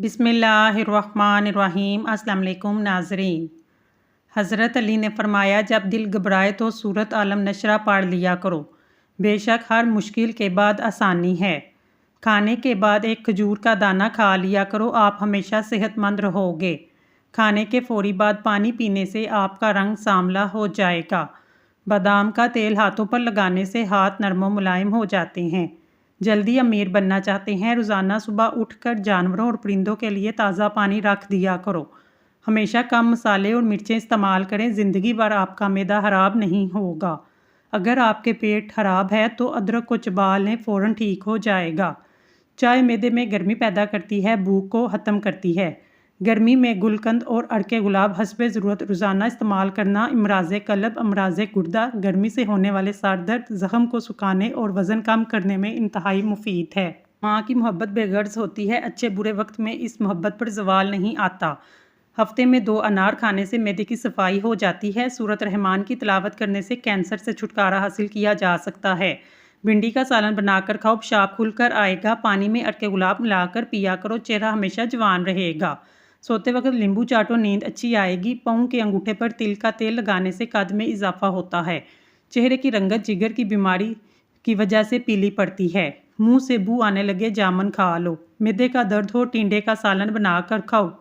बिस्मिल्लाहिर्रहमानिर्रहीम। अस्सलाम वालेकुम नाज़रीन। हज़रत अली ने फ़रमाया, जब दिल घबराए तो सूरत आलम नशरा पढ़ लिया करो। बेशक हर मुश्किल के बाद आसानी है। खाने के बाद एक खजूर का दाना खा लिया करो, आप हमेशा सेहतमंद रहोगे। खाने के फ़ौरी बाद पानी पीने से आपका रंग सांवला हो जाएगा। बादाम का तेल हाथों पर लगाने से हाथ नरम व मुलायम हो जाते हैं। जल्दी अमीर बनना चाहते हैं? रोज़ाना सुबह उठकर जानवरों और परिंदों के लिए ताज़ा पानी रख दिया करो। हमेशा कम मसाले और मिर्चें इस्तेमाल करें, ज़िंदगी भर आपका मैदा ख़राब नहीं होगा। अगर आपके पेट ख़राब है तो अदरक को चबा लें, फ़ौरन ठीक हो जाएगा। चाय मैदे में गर्मी पैदा करती है, भूख को ख़त्म करती है। गर्मी में गुलकंद और अरके गुलाब हस्बे ज़रूरत रोज़ाना इस्तेमाल करना अमराज़ कल्ब, अमराज़ गुर्दा, गर्मी से होने वाले सर दर्द, ज़ख़म को सुखाने और वज़न कम करने में इंतहाई मुफीद है। माँ की मोहब्बत बेगर्ज़ होती है, अच्छे बुरे वक्त में इस मोहब्बत पर ज़वाल नहीं आता। हफ्ते में 2 अनार खाने से मैदे की सफाई हो जाती है। सूरत रहमान की तिलावत करने से कैंसर से छुटकारा हासिल किया जा सकता है। भिंडी का सालन बनाकर खाओ, पेशाब खुलकर आएगा। पानी में अरके गुलाब मिलाकर पिया करो, चेहरा हमेशा जवान रहेगा। सोते वक्त नींबू चाटो, नींद अच्छी आएगी। पाँव के अंगूठे पर तिल का तेल लगाने से कद में इजाफा होता है। चेहरे की रंगत जिगर की बीमारी की वजह से पीली पड़ती है। मुंह से बू आने लगे, जामुन खा लो। मैदे का दर्द हो, टिंडे का सालन बनाकर खाओ।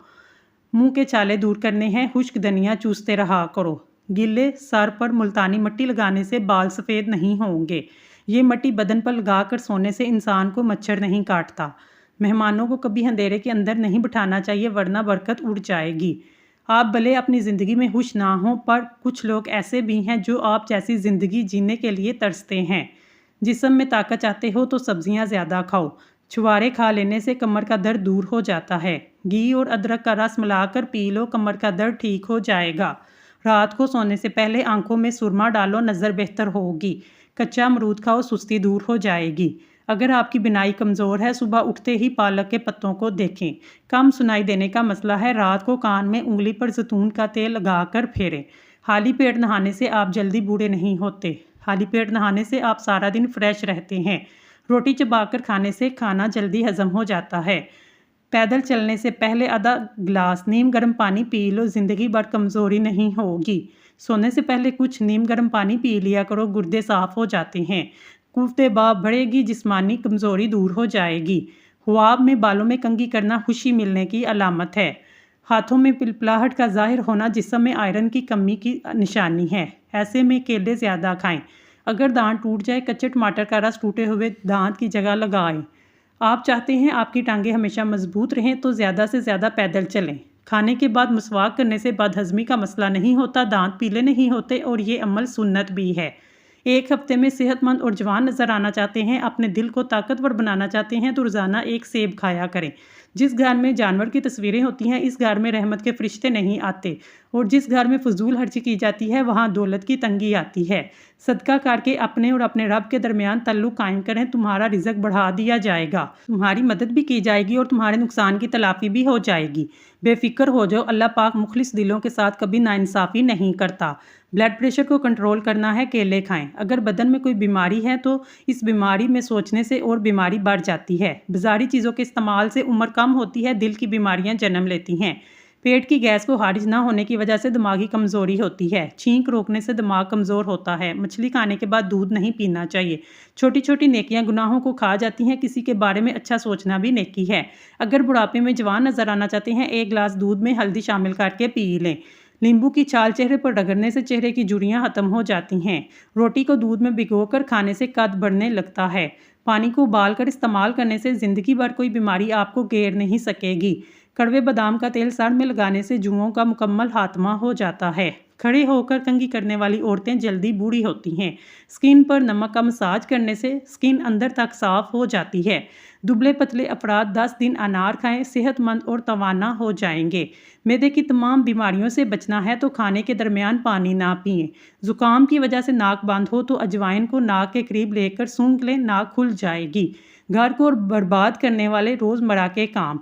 मुंह के छाले दूर करने हैं, खुश्क धनिया चूसते रहा करो। गीले सर पर मुल्तानी मिट्टी लगाने से बाल सफ़ेद नहीं होंगे। ये मिट्टी बदन पर लगाकर सोने से इंसान को मच्छर नहीं काटता। मेहमानों को कभी अंधेरे के अंदर नहीं बिठाना चाहिए, वरना बरकत उड़ जाएगी। आप भले अपनी ज़िंदगी में खुश ना हों, पर कुछ लोग ऐसे भी हैं जो आप जैसी ज़िंदगी जीने के लिए तरसते हैं। जिस्म में ताकत चाहते हो तो सब्जियां ज़्यादा खाओ। छुहारे खा लेने से कमर का दर्द दूर हो जाता है। घी और अदरक का रस मिलाकर पी लो, कमर का दर्द ठीक हो जाएगा। रात को सोने से पहले आंखों में सुरमा डालो, नज़र बेहतर होगी। कच्चा अमरूद खाओ, सुस्ती दूर हो जाएगी। अगर आपकी बिनाई कमज़ोर है, सुबह उठते ही पालक के पत्तों को देखें। कम सुनाई देने का मसला है, रात को कान में उंगली पर जैतून का तेल लगाकर फेरें। खाली पेट नहाने से आप जल्दी बूढ़े नहीं होते। खाली पेट नहाने से आप सारा दिन फ्रेश रहते हैं। रोटी चबाकर खाने से खाना जल्दी हजम हो जाता है। पैदल चलने से पहले आधा गिलास नीम गर्म पानी पी लो, ज़िंदगी भर कमज़ोरी नहीं होगी। सोने से पहले कुछ नीम गर्म पानी पी लिया करो, गुर्दे साफ़ हो जाते हैं। कुफ्ते बाब बढ़ेगी, जिस्मानी कमज़ोरी दूर हो जाएगी। ख्वाब में बालों में कंघी करना खुशी मिलने की अलामत है। हाथों में पिलपलाहट का जाहिर होना जिस्म में आयरन की कमी की निशानी है। ऐसे में केले ज़्यादा खाएं। अगर दांत टूट जाए, कच्चे टमाटर का रस टूटे हुए दांत की जगह लगाएं। आप चाहते हैं आपकी टांगें हमेशा मजबूत रहें तो ज़्यादा से ज़्यादा पैदल चलें। खाने के बाद मसवाक करने से बदहज़मी का मसला नहीं होता, दांत पीले नहीं होते और ये अमल सुन्नत भी है। एक हफ्ते में सेहतमंद और जवान नज़र आना चाहते हैं, अपने दिल को ताकतवर बनाना चाहते हैं तो रोज़ाना एक सेब खाया करें। जिस घर में जानवर की तस्वीरें होती हैं, इस घर में रहमत के फरिश्ते नहीं आते। और जिस घर में फजूल खर्ची की जाती है, वहाँ दौलत की तंगी आती है। सदका करके अपने और अपने रब के दरमियान तल्लुक कायम करें, तुम्हारा रिज़्क बढ़ा दिया जाएगा, तुम्हारी मदद भी की जाएगी और तुम्हारे नुकसान की तलाफ़ी भी हो जाएगी। बेफिक्र हो जाओ, अल्लाह पाक मुखलिस दिलों के साथ कभी नाइंसाफ़ी नहीं करता। ब्लड प्रेशर को कंट्रोल करना है, केले खाएं। अगर बदन में कोई बीमारी है तो इस बीमारी में सोचने से और बीमारी बढ़ जाती है। बाजारी चीज़ों के इस्तेमाल से उम्र कम होती है, दिल की बीमारियां जन्म लेती हैं। पेट की गैस को खारिज ना होने की वजह से दिमागी कमज़ोरी होती है। छींक रोकने से दिमाग कमज़ोर होता है। मछली खाने के बाद दूध नहीं पीना चाहिए। छोटी छोटी नेकियां गुनाहों को खा जाती हैं। किसी के बारे में अच्छा सोचना भी नेकी है। अगर बुढ़ापे में जवान नज़र आना चाहते हैं, 1 गिलास दूध में हल्दी शामिल करके पी लें। नींबू की छाल चेहरे पर रगड़ने से चेहरे की झुर्रियां खत्म हो जाती हैं। रोटी को दूध में भिगोकर खाने से कद बढ़ने लगता है। पानी को उबाल कर इस्तेमाल करने से ज़िंदगी भर कोई बीमारी आपको घेर नहीं सकेगी। कड़वे बादाम का तेल सर में लगाने से जुओं का मुकम्मल खात्मा हो जाता है। खड़े होकर कंघी करने वाली औरतें जल्दी बूढ़ी होती हैं। स्किन पर नमक का मसाज करने से स्किन अंदर तक साफ हो जाती है। दुबले पतले अफराद 10 दिन अनार खाएं, सेहतमंद और तवाना हो जाएंगे। मैदे की तमाम बीमारियों से बचना है तो खाने के दरमियान पानी ना पिएं। ज़ुकाम की वजह से नाक बंद हो तो अजवाइन को नाक के करीब लेकर सूंघ लें, नाक खुल जाएगी। घर को बर्बाद करने वाले रोज़मर्रा के काम।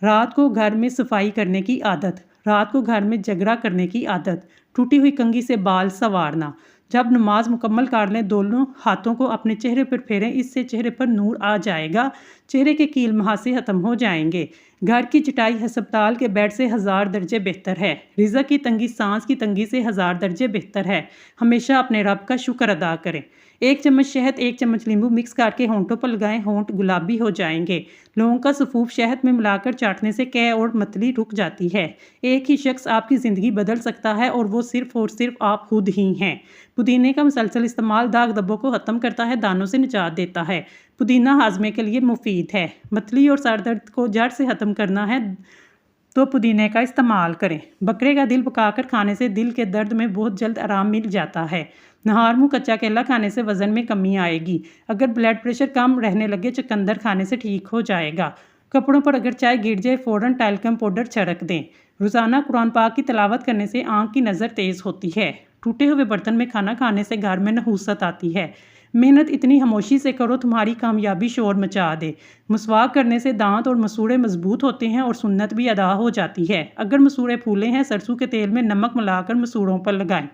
रात को घर में सफाई करने की आदत, रात को घर में जगरा करने की आदत, टूटी हुई कंघी से बाल संवारना। जब नमाज मुकम्मल कर लें, दोनों हाथों को अपने चेहरे पर फेरें, इससे चेहरे पर नूर आ जाएगा, चेहरे के कील मुहासे ख़त्म हो जाएंगे। घर की चटाई अस्पताल के बेड से 1000 दर्जे बेहतर है। रिज़्क की तंगी सांस की तंगी से 1000 दर्जे बेहतर है। हमेशा अपने रब का शुक्र अदा करें। 1 चम्मच शहद 1 चम्मच नींबू मिक्स करके होंठों पर लगाएं, होंठ गुलाबी हो जाएंगे। लौंग का सफूफ शहद में मिलाकर चाटने से कै और मतली रुक जाती है। एक ही शख्स आपकी ज़िंदगी बदल सकता है और वो सिर्फ़ और सिर्फ आप खुद ही हैं। पुदीने का मुसलसल इस्तेमाल दाग धब्बों को ख़त्म करता है, दानों से निजात देता है। पुदीना हाजमे के लिए मुफीद है। मतली और सर दर्द को जड़ से ख़त्म करना है तो पुदीने का इस्तेमाल करें। बकरे का दिल पकाकर खाने से दिल के दर्द में बहुत जल्द आराम मिल जाता है। नहार मुँह कच्चा केला खाने से वज़न में कमी आएगी। अगर ब्लड प्रेशर कम रहने लगे, चुकंदर खाने से ठीक हो जाएगा। कपड़ों पर अगर चाय गिर जाए, फ़ौरन टैल्कम पाउडर छिड़क दें। रोज़ाना कुरान पाक की तिलावत करने से आँख की नज़र तेज़ होती है। टूटे हुए बर्तन में खाना खाने से घर में नहूसत आती है। मेहनत इतनी खामोशी से करो तुम्हारी कामयाबी शोर मचा दे। मसवाक करने से दांत और मसूड़े मजबूत होते हैं और सुन्नत भी अदा हो जाती है। अगर मसूड़े फूले हैं, सरसों के तेल में नमक मिलाकर मसूड़ों पर लगाएं।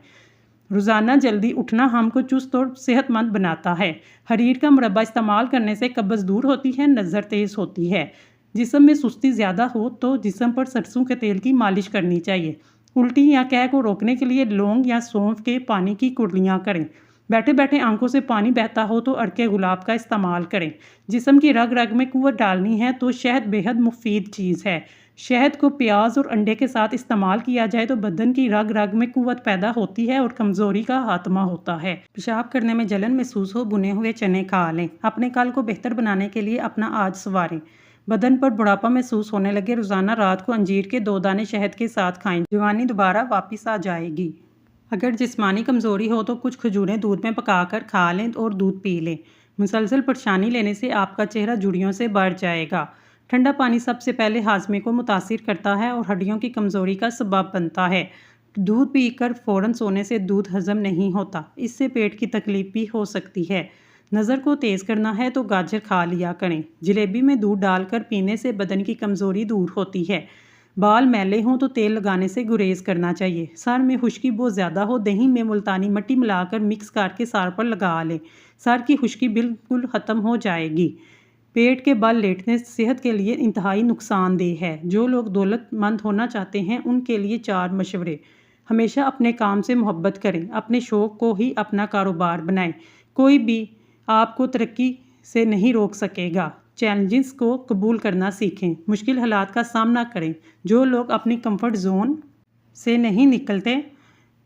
रोज़ाना जल्दी उठना हमको चुस्त और सेहतमंद बनाता है। हरीर का मुरब्बा इस्तेमाल करने से कब्ज़ दूर होती है, नज़र तेज़ होती है। जिस्म में सुस्ती ज़्यादा हो तो जिस्म पर सरसों के तेल की मालिश करनी चाहिए। उल्टी या कै को रोकने के लिए लौंग या सौंफ के पानी की कुर्लियाँ करें। बैठे बैठे आंखों से पानी बहता हो तो अरके गुलाब का इस्तेमाल करें। जिस्म की रग रग में कुव्वत डालनी है तो शहद बेहद मुफीद चीज़ है। शहद को प्याज और अंडे के साथ इस्तेमाल किया जाए तो बदन की रग रग में कुव्वत पैदा होती है और कमज़ोरी का खात्मा होता है। पेशाब करने में जलन महसूस हो, भुने हुए चने खा लें। अपने कल को बेहतर बनाने के लिए अपना आज संवारें। बदन पर बुढ़ापा महसूस होने लगे, रोज़ाना रात को अंजीर के 2 दाने शहद के साथ खाएं। जवानी दोबारा वापस आ जाएगी। अगर जिस्मानी कमज़ोरी हो तो कुछ खजूरें दूध में पकाकर खा लें और दूध पी लें। मुसलसल परेशानी लेने से आपका चेहरा झुर्रियों से बढ़ जाएगा। ठंडा पानी सबसे पहले हाजमे को मुतासिर करता है और हड्डियों की कमज़ोरी का सबब बनता है। दूध पीकर फ़ौरन सोने से दूध हजम नहीं होता, इससे पेट की तकलीफ भी हो सकती है। नज़र को तेज़ करना है तो गाजर खा लिया करें। जलेबी में दूध डालकर पीने से बदन की कमज़ोरी दूर होती है। बाल मैले हों तो तेल लगाने से गुरेज करना चाहिए। सर में खुश्की बहुत ज़्यादा हो, दही में मुल्तानी मिट्टी मिलाकर मिक्स करके सर पर लगा लें। सर की खुश्की बिल्कुल ख़त्म हो जाएगी। पेट के बल लेटने सेहत के लिए इंतहाई नुकसानदेह है। जो लोग दौलतमंद होना चाहते हैं उनके लिए 4 मशवरे। हमेशा अपने काम से मोहब्बत करें, अपने शौक़ को ही अपना कारोबार बनाएं। कोई भी आपको तरक्की से नहीं रोक सकेगा। चैलेंजेस को कबूल करना सीखें, मुश्किल हालात का सामना करें। जो लोग अपनी कंफर्ट जोन से नहीं निकलते,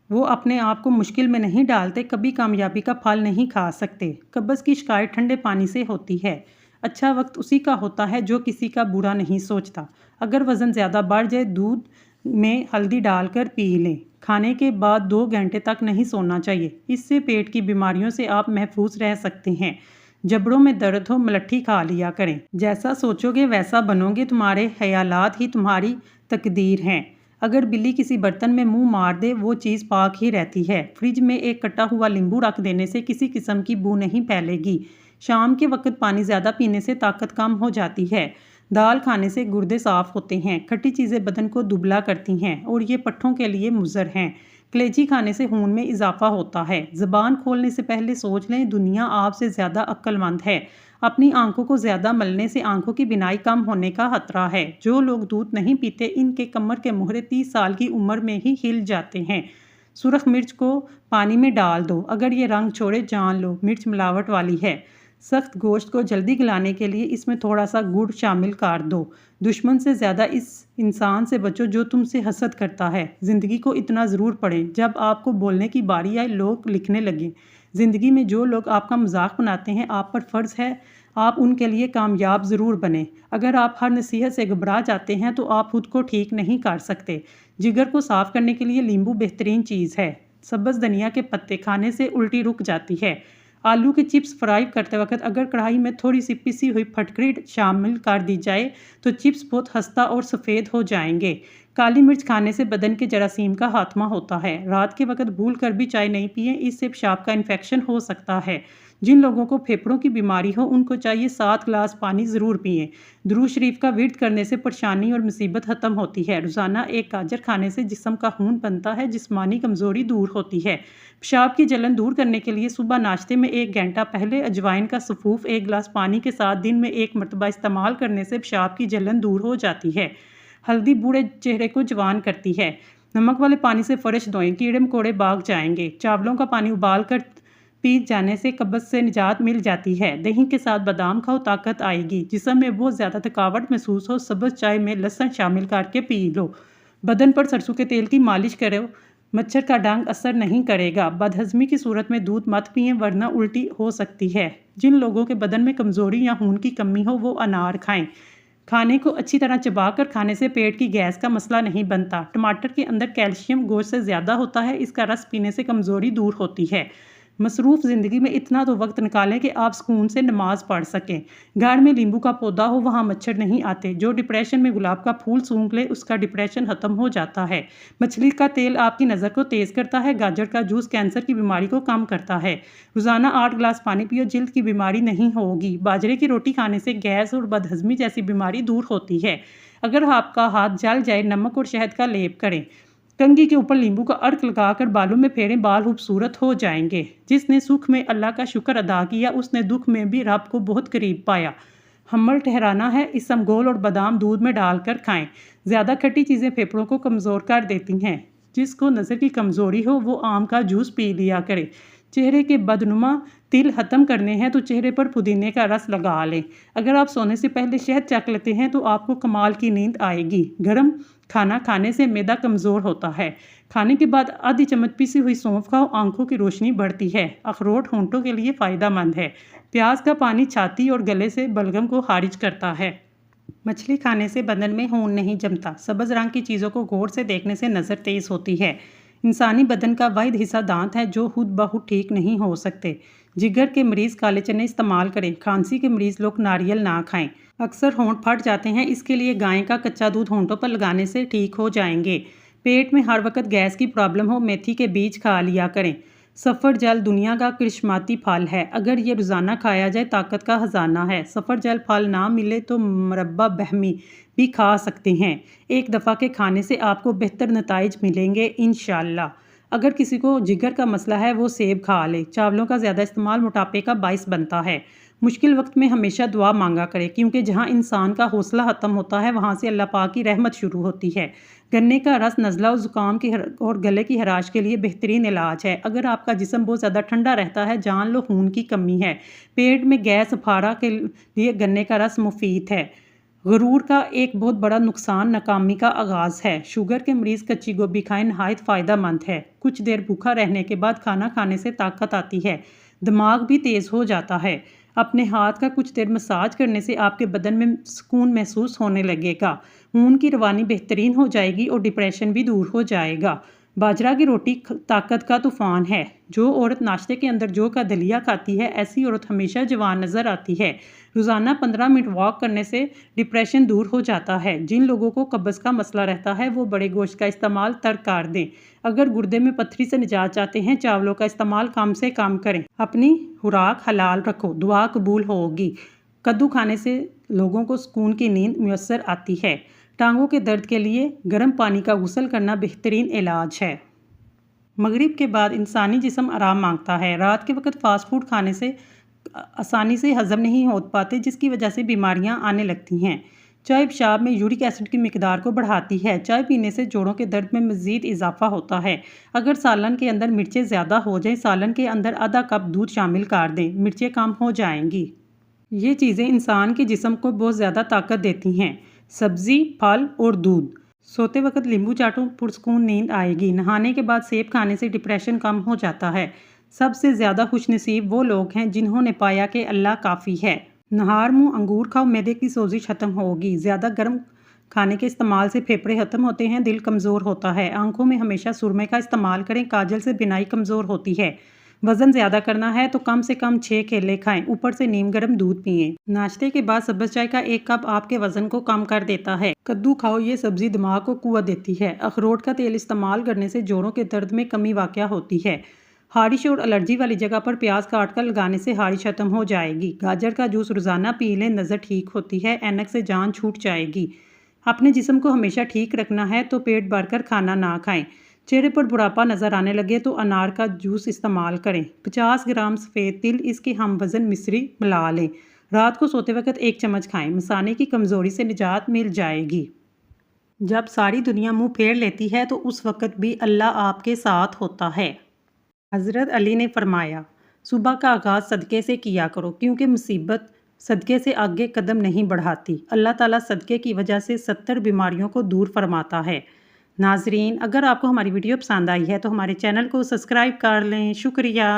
वो अपने आप को मुश्किल में नहीं डालते, कभी कामयाबी का फल नहीं खा सकते। कब्ज़ की शिकायत ठंडे पानी से होती है। अच्छा वक्त उसी का होता है जो किसी का बुरा नहीं सोचता। अगर वज़न ज़्यादा बढ़ जाए, दूध में हल्दी डालकर पी लें। खाने के बाद 2 घंटे तक नहीं सोना चाहिए, इससे पेट की बीमारियों से आप महफूज रह सकते हैं। जबड़ों में दर्द हो, मलट्ठी खा लिया करें। जैसा सोचोगे वैसा बनोगे, तुम्हारे ख्यालात ही तुम्हारी तकदीर हैं। अगर बिल्ली किसी बर्तन में मुंह मार दे, वो चीज़ पाक ही रहती है। फ्रिज में एक कटा हुआ नींबू रख देने से किसी किस्म की बू नहीं फैलेगी। शाम के वक्त पानी ज़्यादा पीने से ताकत कम हो जाती है। दाल खाने से गुर्दे साफ़ होते हैं। खट्टी चीज़ें बदन को दुबला करती हैं और ये पट्ठों के लिए मुज़र हैं। कलेजी खाने से खून में इजाफा होता है। ज़बान खोलने से पहले सोच लें, दुनिया आपसे ज़्यादा अक्लमंद है। अपनी आंखों को ज़्यादा मलने से आंखों की बिनाई कम होने का खतरा है। जो लोग दूध नहीं पीते, इनके कमर के मोहरे 30 साल की उम्र में ही हिल जाते हैं। सुरख मिर्च को पानी में डाल दो, अगर ये रंग छोड़े जान लो मिर्च मिलावट वाली है। सख्त गोश्त को जल्दी गलाने के लिए इसमें थोड़ा सा गुड़ शामिल कर दो। दुश्मन से ज़्यादा इस इंसान से बचो जो तुमसे हसद करता है। ज़िंदगी को इतना ज़रूर पढ़ें, जब आपको बोलने की बारी आए लोग लिखने लगें। ज़िंदगी में जो लोग आपका मजाक बनाते हैं, आप पर फ़र्ज़ है आप उनके लिए कामयाब ज़रूर बने। अगर आप हर नसीहत से घबरा जाते हैं तो आप खुद को ठीक नहीं कर सकते। जिगर को साफ़ करने के लिए नींबू बेहतरीन चीज़ है। सब्ज़ धनिया के पत्ते खाने से उल्टी रुक जाती है। आलू के चिप्स फ्राई करते वक्त अगर कढ़ाई में थोड़ी सी पिसी हुई फटकरी शामिल कर दी जाए तो चिप्स बहुत खस्ता और सफ़ेद हो जाएंगे। काली मिर्च खाने से बदन के जरासीम का खात्मा होता है। रात के वक्त भूल कर भी चाय नहीं पिए, इससे पेशाब का इन्फेक्शन हो सकता है। जिन लोगों को फेफड़ों की बीमारी हो उनको चाहिए 7 गिलास पानी ज़रूर पिएं। दुरूद शरीफ का विर्द करने से परेशानी और मुसीबत ख़त्म होती है। रोज़ाना एक गाजर खाने से जिस्म का खून बनता है, जिस्मानी कमज़ोरी दूर होती है। पेशाब की जलन दूर करने के लिए सुबह नाश्ते में 1 घंटा पहले अजवाइन का सफ़ूफ 1 गिलास पानी के साथ दिन में 1 मरतबा इस्तेमाल करने से पेशाब की जलन दूर हो जाती है। हल्दी बूढ़े चेहरे को जवान करती है। नमक वाले पानी से फ़र्श धोएं, कीड़े मकोड़े भाग जाएंगे। चावलों का पानी उबाल कर पी जाने से कब्ज़ से निजात मिल जाती है। दही के साथ बादाम खाओ, ताकत आएगी। जिस्म में बहुत ज़्यादा थकावट महसूस हो, सब्ज़ चाय में लहसुन शामिल करके पी लो। बदन पर सरसों के तेल की मालिश करो, मच्छर का डंक असर नहीं करेगा। बदहज़मी की सूरत में दूध मत पिएं वरना उल्टी हो सकती है। जिन लोगों के बदन में कमज़ोरी या खून की कमी हो वो अनार खाएं। खाने को अच्छी तरह चबाकर खाने से पेट की गैस का मसला नहीं बनता। टमाटर के अंदर कैल्शियम गोश्त से ज़्यादा होता है, इसका रस पीने से कमज़ोरी दूर होती है। मसरूफ़ ज़िंदगी में इतना तो वक्त निकालें कि आप सुकून से नमाज़ पढ़ सकें। घर में नींबू का पौधा हो, वहाँ मच्छर नहीं आते। जो डिप्रेशन में गुलाब का फूल सूंघ ले उसका डिप्रेशन ख़त्म हो जाता है। मछली का तेल आपकी नज़र को तेज़ करता है। गाजर का जूस कैंसर की बीमारी को कम करता है। रोज़ाना 8 गिलास पानी पियो, जिल्द की बीमारी नहीं होगी। बाजरे की रोटी खाने से गैस और बदहज़मी जैसी बीमारी दूर होती है। अगर आपका हाथ जल जाए, नमक और शहद का लेप करें। कंघी के ऊपर नींबू का अर्क लगाकर बालों में फेरें, बाल खूबसूरत हो जाएंगे। जिसने सुख में अल्लाह का शुक्र अदा किया उसने दुख में भी रब को बहुत करीब पाया। हम्मल ठहराना है, इसबगोल और बादाम दूध में डालकर खाएं। ज़्यादा खट्टी चीज़ें फेफड़ों को कमज़ोर कर देती हैं। जिसको नज़र की कमज़ोरी हो वो आम का जूस पी लिया करे। चेहरे के बदनुमा तिल ख़त्म करने हैं तो चेहरे पर पुदीने का रस लगा लें। अगर आप सोने से पहले शहद चख लेते हैं तो आपको कमाल की नींद आएगी। गर्म खाना खाने से मैदा कमज़ोर होता है। खाने के बाद आधी चम्मच पिसी हुई सौंफ खाओ, आंखों की रोशनी बढ़ती है। अखरोट होंठों के लिए फ़ायदेमंद है। प्याज का पानी छाती और गले से बलगम को खारिज करता है। मछली खाने से बदन में खून नहीं जमता। सब्ज़ रंग की चीज़ों को गौर से देखने से नज़र तेज़ होती है। इंसानी बदन का वाहिद हिस्सा दांत है जो खुद ब खुद ठीक नहीं हो सकते। जिगर के मरीज़ काले चने इस्तेमाल करें। खांसी के मरीज़ लोग नारियल ना खाएं। अक्सर होंठ फट जाते हैं, इसके लिए गाय का कच्चा दूध होंठों पर लगाने से ठीक हो जाएंगे। पेट में हर वक्त गैस की प्रॉब्लम हो, मेथी के बीज खा लिया करें। सफ़र जल दुनिया का करिश्माती फल है। अगर ये रोज़ाना खाया जाए ताकत का ख़जाना है। सफ़र जल फल ना मिले तो मरब्बा बहमी भी खा सकते हैं। एक दफ़ा के खाने से आपको बेहतर नताइज मिलेंगे इंशाअल्लाह। अगर किसी को जिगर का मसला है वो सेब खा ले। चावलों का ज़्यादा इस्तेमाल मोटापे का बाइस बनता है। मुश्किल वक्त में हमेशा दुआ मांगा करें क्योंकि जहाँ इंसान का हौसला ख़त्म होता है वहाँ से अल्लाह पाक की रहमत शुरू होती है। गन्ने का रस नज़ला और ज़ुकाम की और गले की खराश के लिए बेहतरीन इलाज है। अगर आपका जिस्म बहुत ज़्यादा ठंडा रहता है, जान लो खून की कमी है। पेट में गैस फाड़ा के लिए गन्ने का रस मुफीद है। गरूर का एक बहुत बड़ा नुकसान नाकामी का आगाज़ है। शुगर के मरीज़ कच्ची गोभी खाएं, नहायत फ़ायदेमंद है। कुछ देर भूखा रहने के बाद खाना खाने से ताकत आती है। दिमाग भी तेज़ हो जाता है। अपने हाथ का कुछ देर मसाज करने से आपके बदन में सुकून महसूस होने लगेगा। खून की रवानी बेहतरीन हो जाएगी और डिप्रेशन भी दूर हो जाएगा। बाजरा की रोटी ताकत का तूफ़ान है। जो औरत नाश्ते के अंदर जौ का दलिया खाती है ऐसी औरत हमेशा जवान नज़र आती है। रोज़ाना 15 मिनट वॉक करने से डिप्रेशन दूर हो जाता है। जिन लोगों को कब्ज़ का मसला रहता है वो बड़े गोश्त का इस्तेमाल तर्क कर दें। अगर गुर्दे में पत्थरी से निजात चाहते हैं चावलों का इस्तेमाल कम से कम करें। अपनी खुराक हलाल रखो, दुआ कबूल होगी। कद्दू खाने से लोगों को सुकून की नींद मुयस्सर आती है। टांगों के दर्द के लिए गर्म पानी का गुस्ल करना बेहतरीन इलाज है। मगरिब के बाद इंसानी जिस्म आराम मांगता है। रात के वक्त फ़ास्ट फूड खाने से आसानी से हज़म नहीं हो पाते जिसकी वजह से बीमारियां आने लगती हैं। चाय पेशाब में यूरिक एसिड की मिकदार को बढ़ाती है। चाय पीने से जोड़ों के दर्द में मज़ीद इजाफा होता है। अगर सालन के अंदर मिर्चें ज़्यादा हो जाएं, सालन के अंदर आधा कप दूध शामिल कर दें, मिर्चें कम हो जाएंगी। ये चीज़ें इंसान के जिस्म को बहुत ज़्यादा ताकत देती हैं। सब्ज़ी, फल और दूध। सोते वक्त नींबू चाटो, पुरसकून नींद आएगी। नहाने के बाद सेब खाने से डिप्रेशन कम हो जाता है। सबसे ज़्यादा खुशनसीब वो लोग हैं जिन्होंने पाया कि अल्लाह काफ़ी है। नहार मुँह अंगूर खाओ, मैदे की सोजिश ख़त्म होगी। ज़्यादा गर्म खाने के इस्तेमाल से फेफड़े ख़त्म होते हैं, दिल कमज़ोर होता है। आंखों में हमेशा सुरमे का इस्तेमाल करें, काजल से बिनाई कमज़ोर होती है। वज़न ज़्यादा करना है तो कम से कम 6 केले खाएं, ऊपर से नीम गर्म दूध पिएं। नाश्ते के बाद सब्ज़ चाय का 1 कप आपके वज़न को कम कर देता है। कद्दू खाओ, ये सब्ज़ी दिमाग को कुव्वत देती है। अखरोट का तेल इस्तेमाल करने से जोड़ों के दर्द में कमी वाक़या होती है। हारिश और एलर्जी वाली जगह पर प्याज काट कर लगाने से हारिश खत्म हो जाएगी। गाजर का जूस रोज़ाना पी लें, नज़र ठीक होती है, ऐनक से जान छूट जाएगी। अपने जिस्म को हमेशा ठीक रखना है तो पेट भरकर खाना ना खाएं। चेहरे पर बुढ़ापा नज़र आने लगे तो अनार का जूस इस्तेमाल करें। 50 ग्राम सफ़ेद तिल इसके हम वज़न मिश्री मिला लें। रात को सोते वक्त 1 चम्मच खाएं। मसाने की कमज़ोरी से निजात मिल जाएगी। जब सारी दुनिया मुंह फेर लेती है तो उस वक्त भी अल्लाह आपके साथ होता है। हज़रत अली ने फरमाया, सुबह का आगाज़ सदक़े से किया करो क्योंकि मुसीबत सदक़े से आगे कदम नहीं बढ़ाती। अल्लाह ताला सदक़े की वजह से 70 बीमारियों को दूर फरमाता है। नाज़रीन, अगर आपको हमारी वीडियो पसंद आई है तो हमारे चैनल को सब्सक्राइब कर लें। शुक्रिया।